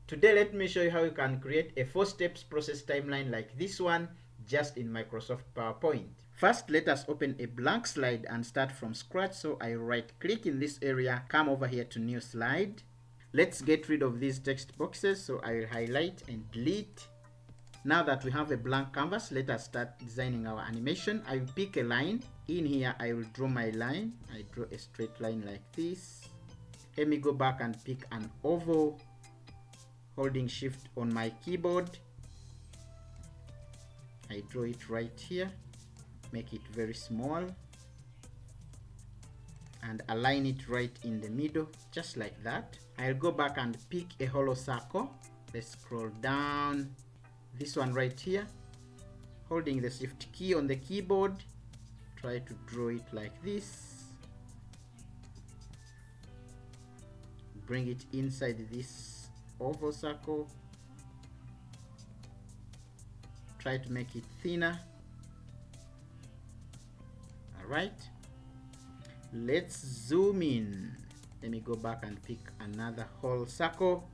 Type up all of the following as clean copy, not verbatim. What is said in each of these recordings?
Today, let me show you how you can create a 4-steps process timeline like this one just in Microsoft PowerPoint. First, let us open a blank slide and start from scratch. So I right click in this area, come over here to new slide. Let's get rid of these text boxes. So I will highlight and delete. Now that we have a blank canvas, let us start designing our animation. I will pick a line. In here, I will draw my line. I draw a straight line like this. Let me go back and pick an oval, holding shift on my keyboard. I draw it right here, make it very small, and align it right in the middle, just like that. I'll go back and pick a hollow circle. Let's scroll down. This one right here, holding the shift key on the keyboard, try to draw it like this. Bring it inside this oval circle. Try to make it thinner. Alright. Let's zoom in. Let me go back and pick another whole circle.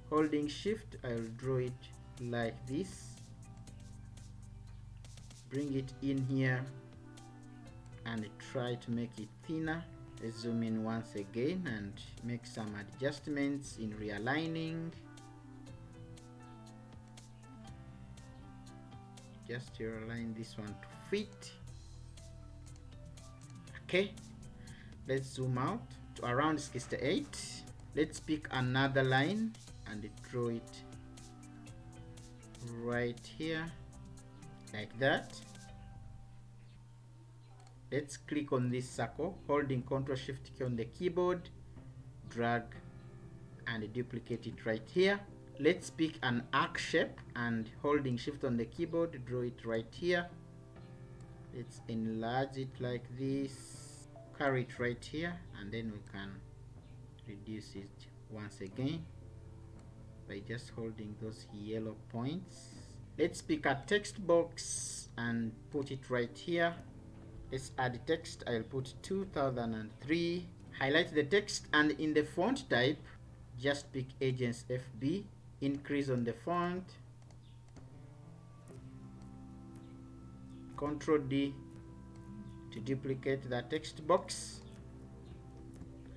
Holding shift, I'll draw it like this. Bring it in here and try to make it thinner. Let's zoom in once again and make some adjustments in realigning. Just to align this one to fit. Okay, let's zoom out to around 68. Let's pick another line and draw it right here like that. Let's click on this circle, holding Ctrl Shift key on the keyboard, drag and duplicate it right here. Let's pick an arc shape and holding Shift on the keyboard, draw it right here. Let's enlarge it like this, carry it right here, and then we can reduce it once again by just holding those yellow points. Let's pick a text box and put it right here. Let's add text. I'll put 2003. Highlight the text, and in the font type, just pick Agents FB. Increase on the font. Ctrl D to duplicate the text box.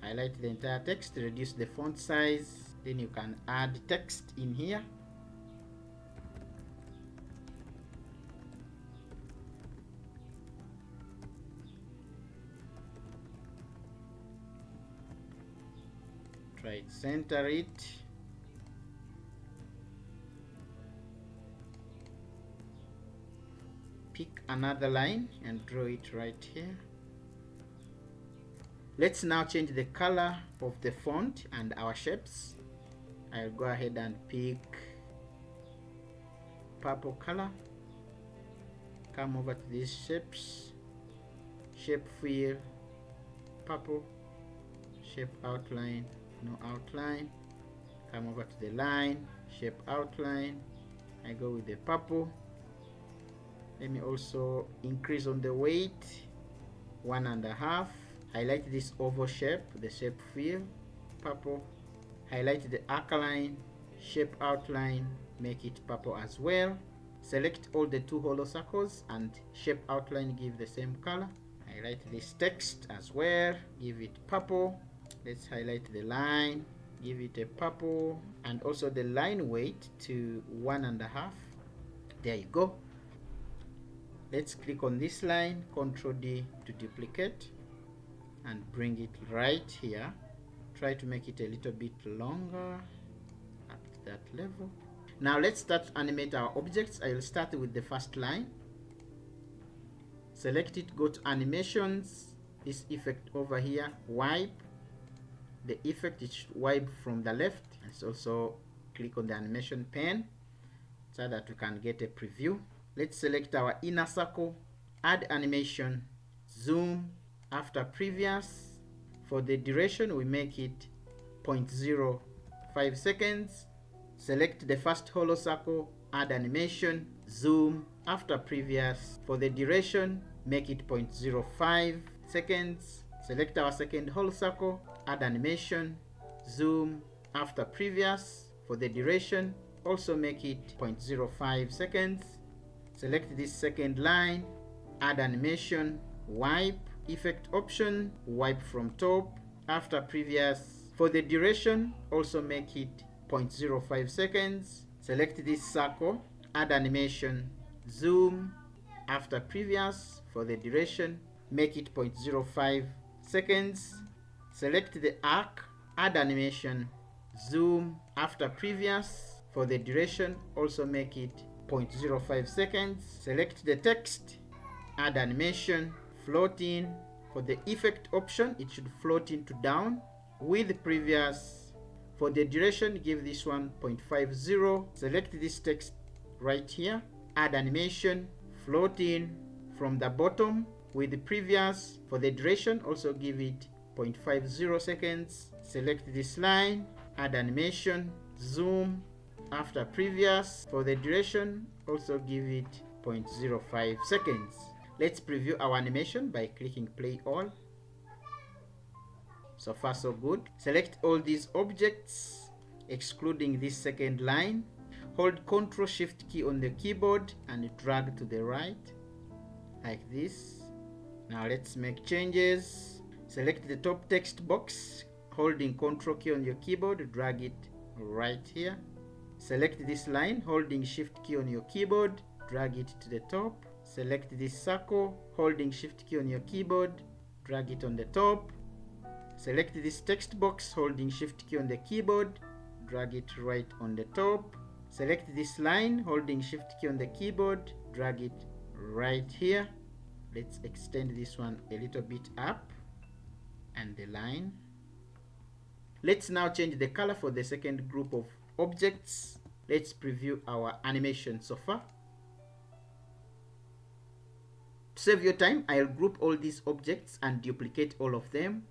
Highlight the entire text, reduce the font size. Then you can add text in here. Try to center it. Pick another line and draw it right here. Let's now change the color of the font and our shapes. I'll go ahead and pick purple color. Come over to these shapes, shape fill, purple, shape outline, no outline. Come over to the line, shape outline. I go with the purple. Let me also increase on the weight, 1.5. Highlight this oval shape, the shape fill, purple. Highlight the arc line, shape outline, make it purple as well. Select all the 2 hollow circles and shape outline, give the same color. Highlight this text as well, give it purple. Let's highlight the line, give it a purple, and also the line weight to 1.5. There you go. Let's click on this line, Ctrl D to duplicate and bring it right here. Try to make it a little bit longer at that level. Now let's start to animate our objects. I will start with the first line. Select it, go to animations, this effect over here, wipe. The effect is wipe from the left. Let's also click on the animation pen so that we can get a preview. Let's select our inner circle, add animation, zoom after previous. For the duration, we make it 0.05 seconds. Select the first hollow circle, add animation, zoom after previous. For the duration, make it 0.05 seconds. Select our second hollow circle, add animation, zoom after previous. For the duration, also make it 0.05 seconds. Select this second line, add animation, wipe, effect option, wipe from top, after previous. For the duration, also make it 0.05 seconds. Select this circle, add animation, zoom, after previous. For the duration, make it 0.05 seconds. Select the arc, add animation, zoom, after previous. For the duration, also make it 0.05 seconds. Select the text, add animation, float in. For the effect option, it should float in to down with previous. For the duration, give this one 0.50. Select this text right here, add animation, float in from the bottom with the previous. For the duration, also give it 0.50 seconds. Select this line, add animation, zoom, after previous. For the duration, also give it 0.05 seconds. Let's preview our animation by clicking play all. So far so good. Select all these objects excluding this second line. Hold Ctrl Shift key on the keyboard and drag to the right like this. Now let's make changes. Select the top text box, holding Ctrl key on your keyboard, drag it right here. Select this line, holding Shift key on your keyboard, drag it to the top. Select this circle, holding Shift key on your keyboard, drag it on the top. Select this text box, holding Shift key on the keyboard, drag it right on the top. Select this line, holding Shift key on the keyboard, drag it right here. Let's extend this one a little bit up and the line. Let's now change the color for the second group of objects. Let's preview our animation so far. To save your time, I'll group all these objects and duplicate all of them.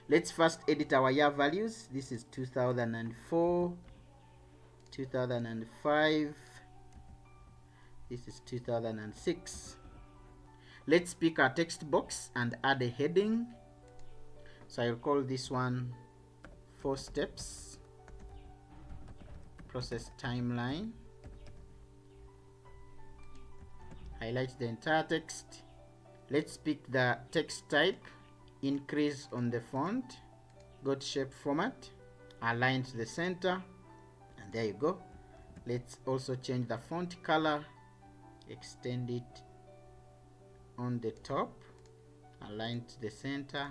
Let's first edit our year values. This is 2004, 2005, this is 2006. Let's pick our text box and add a heading. So I'll call this one 4 steps, process timeline. Highlight the entire text. Let's pick the text type, increase on the font, go to shape format, align to the center, and there you go. Let's also change the font color, extend it on the top, align to the center.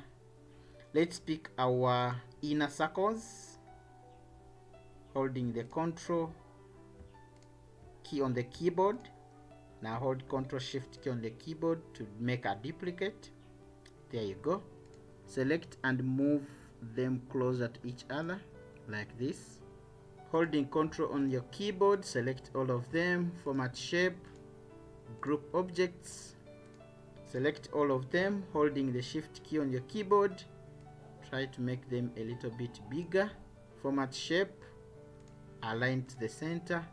Let's pick our inner circles, holding the Ctrl key on the keyboard. Now hold Ctrl Shift key on the keyboard to make a duplicate. There you go. Select and move them closer to each other like this. Holding Ctrl on your keyboard, select all of them, format shape, group objects, select all of them, holding the Shift key on your keyboard. Try to make them a little bit bigger. Format shape, align to the center.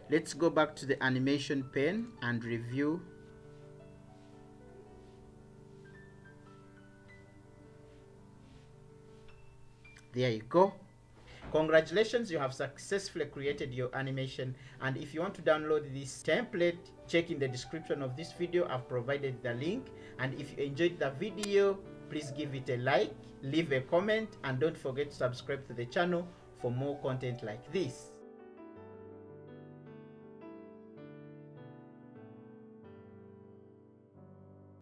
Let's go back to the animation pane and review. There you go. Congratulations, you have successfully created your animation. And if you want to download this template, check in the description of this video. I've provided the link. And if you enjoyed the video, please give it a like, leave a comment, and don't forget to subscribe to the channel for more content like this.